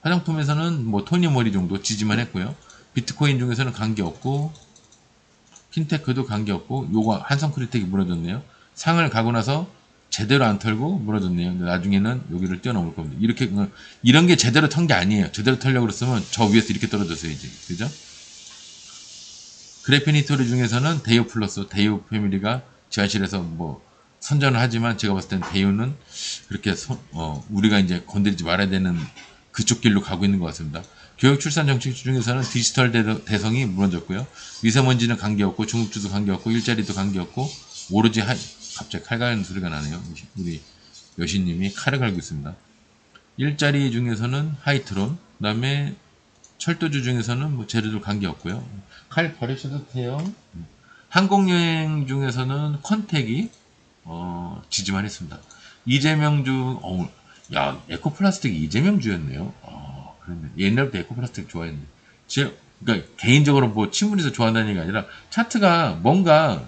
화장품에서는 토니모리 정도 지지만 했고요. 비트코인 중에서는 관계없고 핀테크도 관계없고 요거 한성크리텍이 무너졌네요. 상을 가고 나서 제대로 안 털고 무너졌네요. 근데 나중에는 여기를 뛰어넘을 겁니다. 이런 게 제대로 턴 게 아니에요. 제대로 털려고 그랬으면 저 위에서 이렇게 떨어졌어야지. 그죠? 그래피니토리 중에서는 데이오 플러스, 데이오 패밀리가 지하실에서 선전을 하지만 제가 봤을 땐 데이오는 그렇게 우리가 이제 건드리지 말아야 되는 그쪽 길로 가고 있는 것 같습니다. 교육 출산 정책 중에서는 디지털 대성이 무너졌고요. 미세먼지는 관계없고 중국주도 관계없고 일자리도 관계없고 오로지 갑자기 칼 갈는 소리가 나네요. 우리 여신님이 칼을 갈고 있습니다. 일자리 중에서는 하이트론, 그 다음에 철도주 중에서는 재료도 관계없고요. 칼 버리셔도 돼요. 항공여행 중에서는 컨택이 지지만 했습니다. 이재명 주 에코플라스틱이 이재명 주였네요. 그랬네. 옛날부터 에코플라스틱 좋아했는데. 그러니까 개인적으로 친분에서 좋아한다는 얘기가 아니라 차트가 뭔가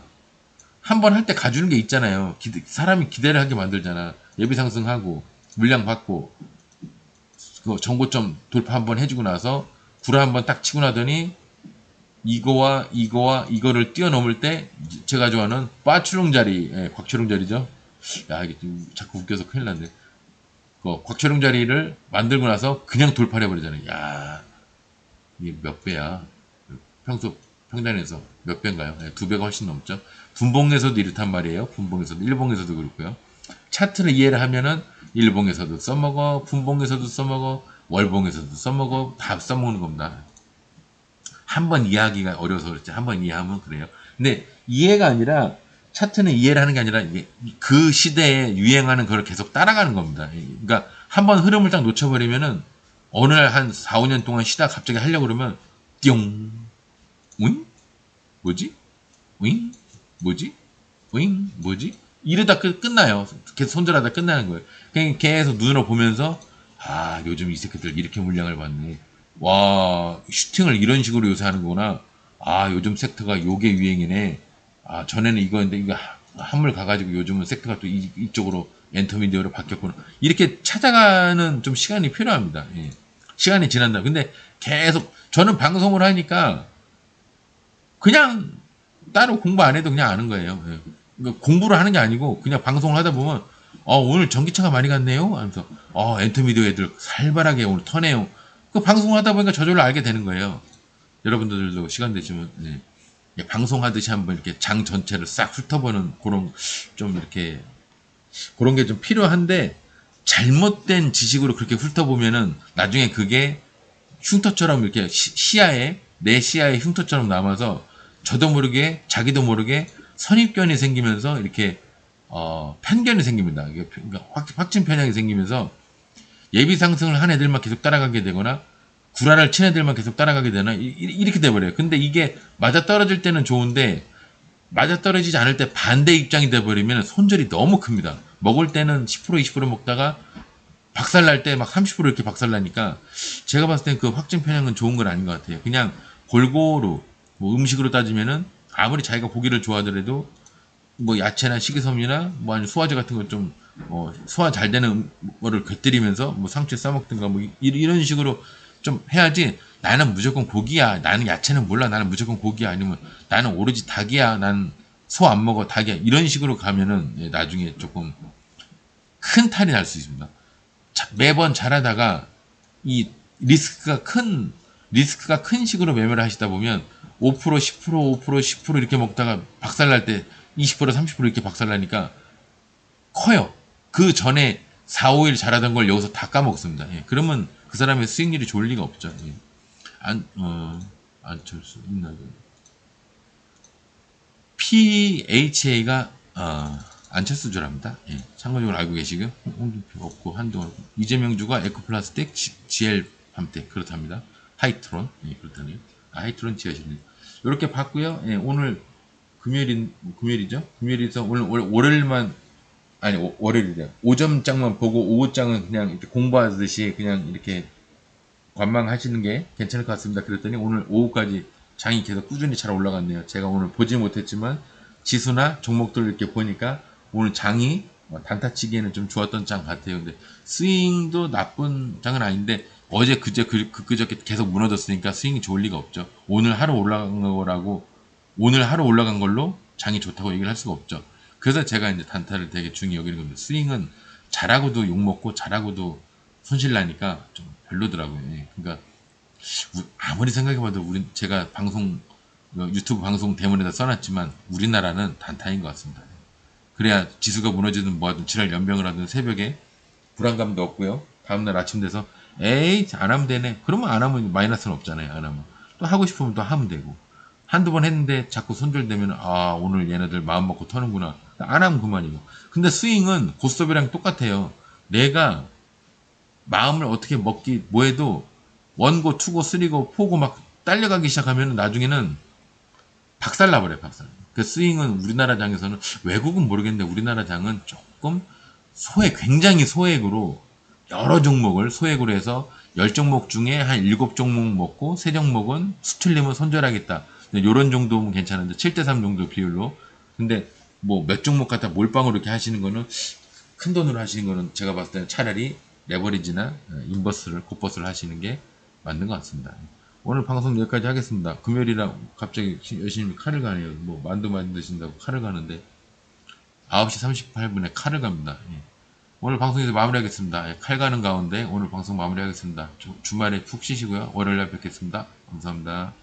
한번 할 때 가주는 게 있잖아요. 사람이 기대를 하게 만들잖아. 예비 상승하고 물량 받고 그 정고점 돌파 한번 해주고 나서 구라 한번 딱 치고 나더니 이거를 뛰어넘을 때 제가 좋아하는 빠추릉자리, 곽추릉자리죠. 이게 자꾸 웃겨서 큰일 났네. 곽철웅 자리를 만들고 나서 그냥 돌파를 해버리잖아요. 이게 몇 배야. 평단에서 몇 배인가요? 2배가 훨씬 넘죠. 분봉에서도 이렇단 말이에요. 일봉에서도 그렇고요. 차트를 이해를 하면은 일봉에서도 써먹어, 분봉에서도 써먹어, 월봉에서도 써먹어, 다 써먹는 겁니다. 한번 이해하기가 어려워서 그렇지. 한번 이해하면 그래요. 근데 이해가 아니라 차트는 이해를 하는 게 아니라 그 시대에 유행하는 걸 계속 따라가는 겁니다. 그러니까 한번 흐름을 딱 놓쳐버리면은 어느 날 한 4, 5년 동안 쉬다 갑자기 하려고 그러면 띵! 우잉? 뭐지? 우잉? 뭐지? 오잉? 뭐지? 이러다 끝나요. 계속 손절하다 끝나는 거예요. 그냥 계속 눈으로 보면서, 아, 요즘 이 새끼들 이렇게 물량을 받네. 와, 슈팅을 이런 식으로 요새 하는구나. 아, 요즘 섹터가 요게 유행이네. 아, 전에는 이거였는데, 이거 한물 가가지고 요즘은 섹터가 또 이쪽으로 엔터미디어로 바뀌었구나. 이렇게 찾아가는 좀 시간이 필요합니다. 예. 시간이 지난다. 근데 계속, 저는 방송을 하니까, 그냥 따로 공부 안 해도 그냥 아는 거예요. 예. 그러니까 공부를 하는 게 아니고 그냥 방송을 하다 보면 오늘 전기차가 많이 갔네요 하면서 엔터미디어 애들 살벌하게 오늘 터네요. 그 방송을 하다 보니까 저절로 알게 되는 거예요. 여러분들도 시간 되시면 예, 방송하듯이 한번 이렇게 장 전체를 싹 훑어보는 그런 좀 이렇게 그런 게 좀 필요한데 잘못된 지식으로 그렇게 훑어보면은 나중에 그게 흉터처럼 이렇게 시야에 내 시야에 흉터처럼 남아서 저도 모르게 자기도 모르게 선입견이 생기면서 이렇게 편견이 생깁니다. 이게 그러니까 확진 편향이 생기면서 예비 상승을 한 애들만 계속 따라가게 되거나 구라를 친 애들만 계속 따라가게 되나 이렇게 돼버려요. 근데 이게 맞아 떨어질 때는 좋은데 맞아 떨어지지 않을 때 반대 입장이 돼버리면 손절이 너무 큽니다. 먹을 때는 10% 20% 먹다가 박살날 때 막 30% 이렇게 박살나니까 제가 봤을 땐 그 확진 편향은 좋은 건 아닌 것 같아요. 그냥 골고루 뭐 음식으로 따지면은 아무리 자기가 고기를 좋아하더라도 뭐 야채나 식이섬유나 뭐 아니면 소화제 같은 거 좀 소화 잘 되는 거를 곁들이면서 뭐 상추에 싸먹든가 뭐 이런 식으로 좀 해야지 나는 무조건 고기야. 나는 야채는 몰라. 나는 무조건 고기야. 아니면 나는 오로지 닭이야. 난 소 안 먹어. 닭이야. 이런 식으로 가면은 나중에 조금 큰 탈이 날 수 있습니다. 매번 잘하다가 이 리스크가 큰 식으로 매매를 하시다 보면 5% 10% 5% 10% 이렇게 먹다가 박살날 때 20% 30% 이렇게 박살나니까 커요. 그 전에 4, 5일 잘하던 걸 여기서 다 까먹습니다. 예. 그러면 그 사람의 수익률이 좋을 리가 없죠. 예. 안철수, 있나요? PHA가 안철수주랍니다. 예. 참고적으로 알고 계시고요. 홍준표 없고 한동안 이재명 주가 에코플라스틱 GL 함대 그렇답니다. 하이트론 그렇다네요. 하이트론 지하실입니다. 이렇게 봤고요. 예, 오늘 금요일이죠. 금요일에서 오늘 월요일만 아니 월요일이래요. 오점장만 보고 오후장은 그냥 이렇게 공부하듯이 그냥 이렇게 관망하시는 게 괜찮을 것 같습니다. 그랬더니 오늘 오후까지 장이 계속 꾸준히 잘 올라갔네요. 제가 오늘 보지 못했지만 지수나 종목들 이렇게 보니까 오늘 장이 단타치기에는 좀 좋았던 장 같아요. 근데 스윙도 나쁜 장은 아닌데 어제 그저께 계속 무너졌으니까 스윙이 좋을 리가 없죠. 오늘 하루 올라간 걸로 장이 좋다고 얘기를 할 수가 없죠. 그래서 제가 이제 단타를 되게 중요히 여기는 겁니다. 스윙은 잘하고도 욕먹고 잘하고도 손실 나니까 좀 별로더라고요. 예. 그러니까 아무리 생각해봐도 제가 유튜브 방송 대문에다 써놨지만 우리나라는 단타인 것 같습니다. 그래야 지수가 무너지든 뭐하든 지랄 연병을 하든 새벽에 불안감도 없고요. 다음날 아침 돼서 에이 안 하면 되네. 그러면 안 하면 마이너스는 없잖아요. 안 하면 또 하고 싶으면 또 하면 되고 한두 번 했는데 자꾸 손절되면 오늘 얘네들 마음 먹고 터는구나. 안 하면 그만이고. 근데 스윙은 고스톱이랑 똑같아요. 내가 마음을 어떻게 뭐 해도 원고, 투고, 쓰리고, 포고 막 딸려가기 시작하면 나중에는 박살 나버려요, 박살. 그 스윙은 우리나라 장에서는 외국은 모르겠는데 우리나라 장은 조금 굉장히 소액으로 여러 종목을 소액으로 해서 10종목 중에 한 7종목 먹고 3종목은 수틀리면 손절하겠다. 이런 정도면 괜찮은데 7대3 정도 비율로. 근데 뭐 몇 종목 갖다 몰빵으로 이렇게 하시는 거는 큰 돈으로 하시는 거는 제가 봤을 때는 차라리 레버리지나 굿버스를 하시는 게 맞는 것 같습니다. 오늘 방송 여기까지 하겠습니다. 금요일이라 갑자기 열심히 칼을 가네요. 뭐 만두 만드신다고 칼을 가는데 9시 38분에 칼을 갑니다. 예. 오늘 방송에서 마무리하겠습니다. 예, 칼 가는 가운데 오늘 방송 마무리하겠습니다. 주말에 푹 쉬시고요. 월요일날 뵙겠습니다. 감사합니다.